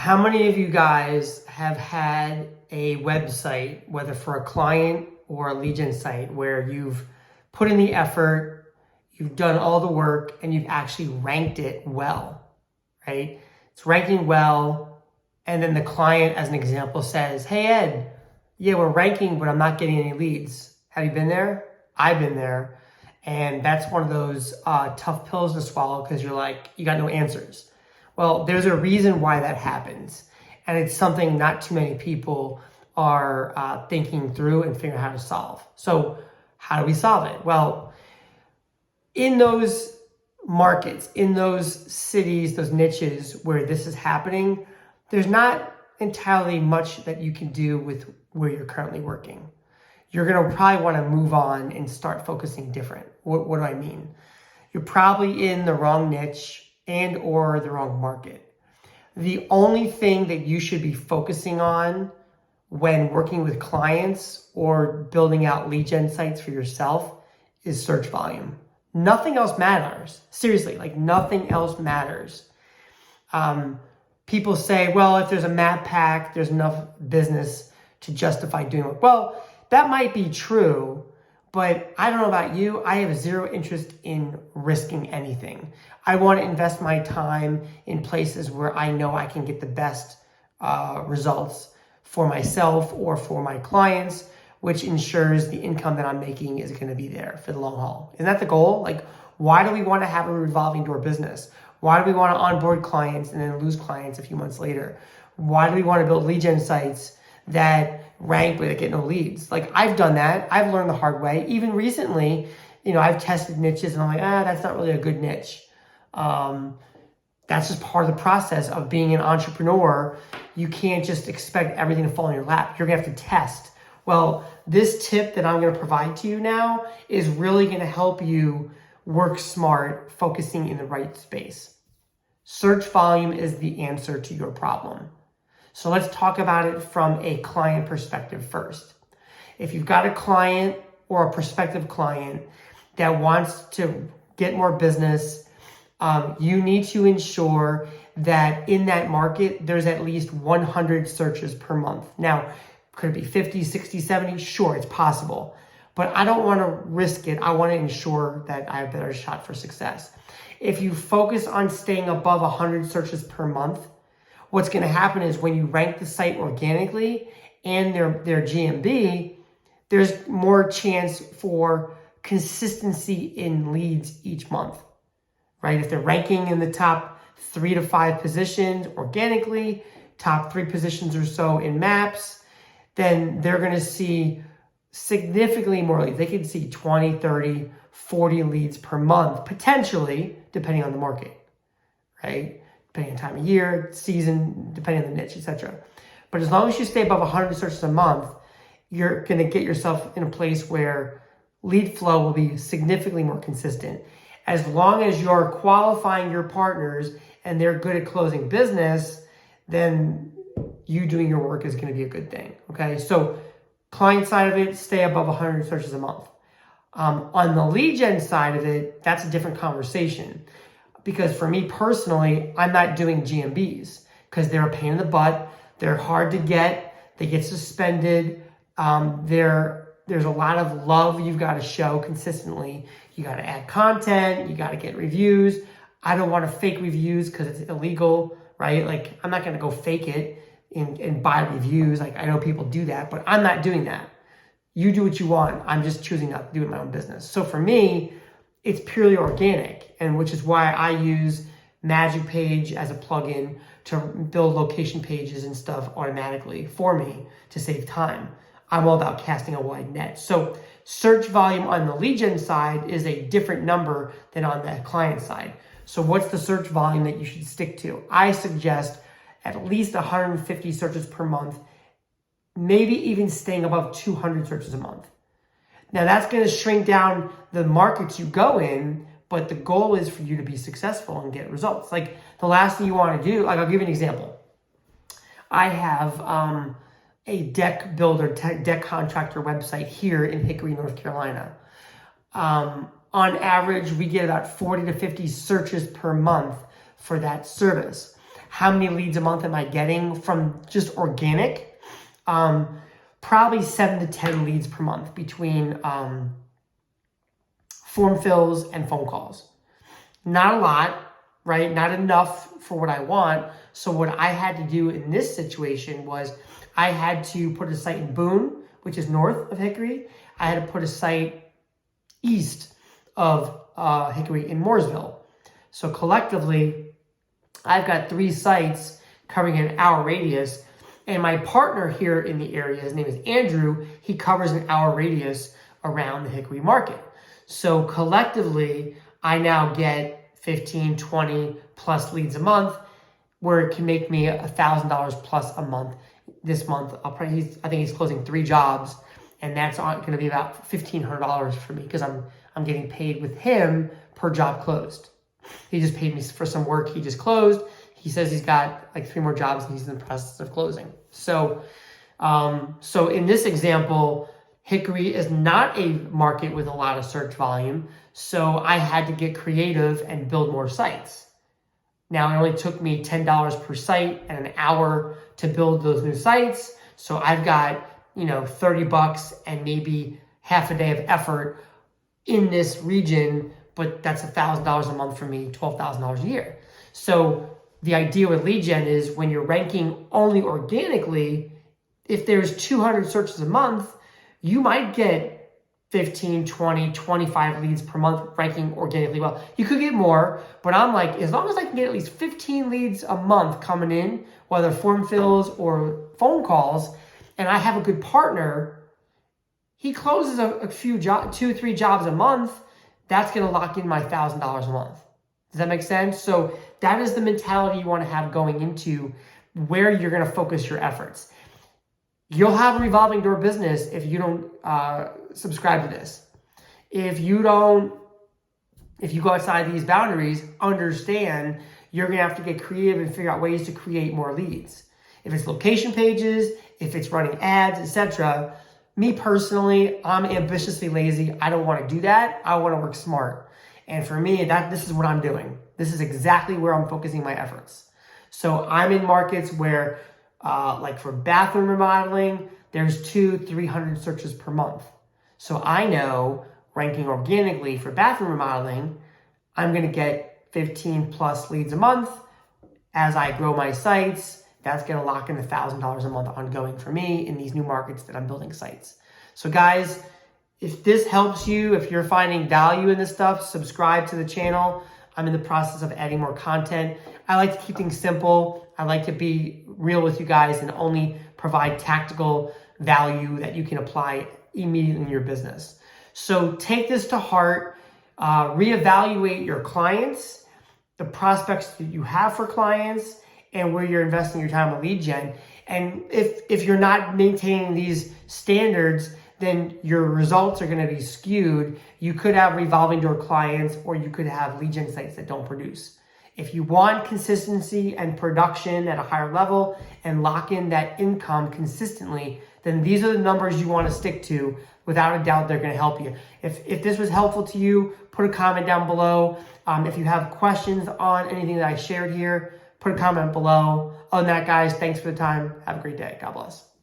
How many of you guys have had a website, whether for a client or a lead gen site, where you've put in the effort, you've done all the work, and you've actually ranked it well, right? It's ranking well, and then the client, as an example, says, hey, Ed, yeah, we're ranking, but I'm not getting any leads. Have you been there? I've been there. And that's one of those tough pills to swallow because you're like, you got no answers. Well, there's a reason why that happens. And it's something not too many people are thinking through and figuring out how to solve. So how do we solve it? Well, in those markets, in those cities, those niches where this is happening, there's not entirely much that you can do with where you're currently working. You're going to probably want to move on and start focusing different. What do I mean? You're probably in the wrong niche and or the wrong market. The only thing that you should be focusing on when working with clients or building out lead gen sites for yourself is search volume. Nothing else matters. Seriously, like nothing else matters. People say, well, if there's a map pack, there's enough business to justify doing it. Well, that might be true, but I don't know about you. I have zero interest in risking anything. I want to invest my time in places where I know I can get the best results for myself or for my clients, which ensures the income that I'm making is going to be there for the long haul. Isn't that the goal? Like, why do we want to have a revolving door business? Why do we want to onboard clients and then lose clients a few months later? Why do we want to build lead gen sites that rank but get no leads? Like, I've done that. I've learned the hard way. Even recently, I've tested niches and I'm like, that's not really a good niche. That's just part of the process of being an entrepreneur. You can't just expect everything to fall in your lap. You're gonna have to test. Well, this tip that I'm gonna provide to you now is really gonna help you work smart, focusing in the right space. Search volume is the answer to your problem. So let's talk about it from a client perspective first. If you've got a client or a prospective client that wants to get more business, you need to ensure that in that market, there's at least 100 searches per month. Now, could it be 50, 60, 70? Sure, it's possible. But I don't want to risk it. I want to ensure that I have a better shot for success. If you focus on staying above 100 searches per month, what's going to happen is when you rank the site organically and their GMB, there's more chance for consistency in leads each month, right? If they're ranking in the top 3 to 5 positions organically, top 3 positions or so in maps, then they're going to see significantly more leads. They could see 20, 30, 40 leads per month, potentially, depending on the market, right? Depending on time of year, season, depending on the niche, etc. But as long as you stay above 100 searches a month, you're going to get yourself in a place where lead flow will be significantly more consistent. As long as you're qualifying your partners and they're good at closing business, then you doing your work is going to be a good thing, okay? So client side of it, stay above 100 searches a month. On the lead gen side of it, that's a different conversation. Because for me personally, I'm not doing GMBs because they're a pain in the butt. They're hard to get. They get suspended. There's a lot of love you've got to show consistently. You got to add content. You got to get reviews. I don't want to fake reviews because it's illegal, right? Like, I'm not going to go fake it and buy reviews. Like, I know people do that, but I'm not doing that. You do what you want. I'm just choosing not to do it in my own business. So for me, it's purely organic, and which is why I use Magic Page as a plugin to build location pages and stuff automatically for me to save time. I'm all about casting a wide net. So search volume on the lead gen side is a different number than on the client side. So what's the search volume that you should stick to? I suggest at least 150 searches per month, maybe even staying above 200 searches a month. Now that's going to shrink down the markets you go in, but the goal is for you to be successful and get results. Like, the last thing you want to do, like, I'll give you an example. I have a deck builder, deck contractor website here in Hickory, North Carolina. On average, we get about 40 to 50 searches per month for that service. how many leads a month am I getting from just organic? Probably 7 to 10 leads per month between form fills and phone calls. Not a lot, right? Not enough for what I want. So what I had to do in this situation was I had to put a site in Boone, which is north of Hickory. I had to put a site east of Hickory in Mooresville. So collectively, I've got 3 sites covering an hour radius. And my partner here in the area, his name is Andrew, he covers an hour radius around the Hickory market. So collectively, I now get 15, 20 plus leads a month, where it can make me $1,000 plus a month. This month, I think he's closing 3 jobs, and that's going to be about $1,500 for me because I'm getting paid with him per job closed. He just paid me for some work he just closed. He says he's got like 3 more jobs and he's in the process of closing. So in this example, Hickory is not a market with a lot of search volume. So I had to get creative and build more sites. Now it only took me $10 per site and an hour to build those new sites. So I've got, $30 and maybe half a day of effort in this region, but that's $1,000 a month for me, $12,000 a year. So the idea with lead gen is when you're ranking only organically, if there's 200 searches a month, you might get 15, 20, 25 leads per month ranking organically well. You could get more, but I'm like, as long as I can get at least 15 leads a month coming in, whether form fills or phone calls, and I have a good partner, he closes a few jobs, 2 or 3 jobs a month, that's going to lock in my $1,000 a month. Does that make sense? So that is the mentality you want to have going into where you're going to focus your efforts. You'll have a revolving door business if you don't subscribe to this. If you go outside these boundaries, understand you're going to have to get creative and figure out ways to create more leads. If it's location pages, if it's running ads, etc. Me personally, I'm ambitiously lazy. I don't want to do that. I want to work smart. And for me, this is what I'm doing. This is exactly where I'm focusing my efforts. So I'm in markets where, like for bathroom remodeling, there's 200-300 searches per month. So I know ranking organically for bathroom remodeling, I'm going to get 15 plus leads a month. As I grow my sites, that's going to lock in $1,000 a month ongoing for me in these new markets that I'm building sites. So guys, if this helps you, if you're finding value in this stuff, subscribe to the channel. I'm in the process of adding more content. I like to keep things simple. I like to be real with you guys and only provide tactical value that you can apply immediately in your business. So take this to heart, reevaluate your clients, the prospects that you have for clients, and where you're investing your time with lead gen. And if you're not maintaining these standards, then your results are going to be skewed. You could have revolving door clients, or you could have lead gen sites that don't produce. If you want consistency and production at a higher level and lock in that income consistently, then these are the numbers you want to stick to. Without a doubt, they're going to help you. If this was helpful to you, put a comment down below. If you have questions on anything that I shared here, put a comment below. Other than that, guys, thanks for the time. Have a great day. God bless.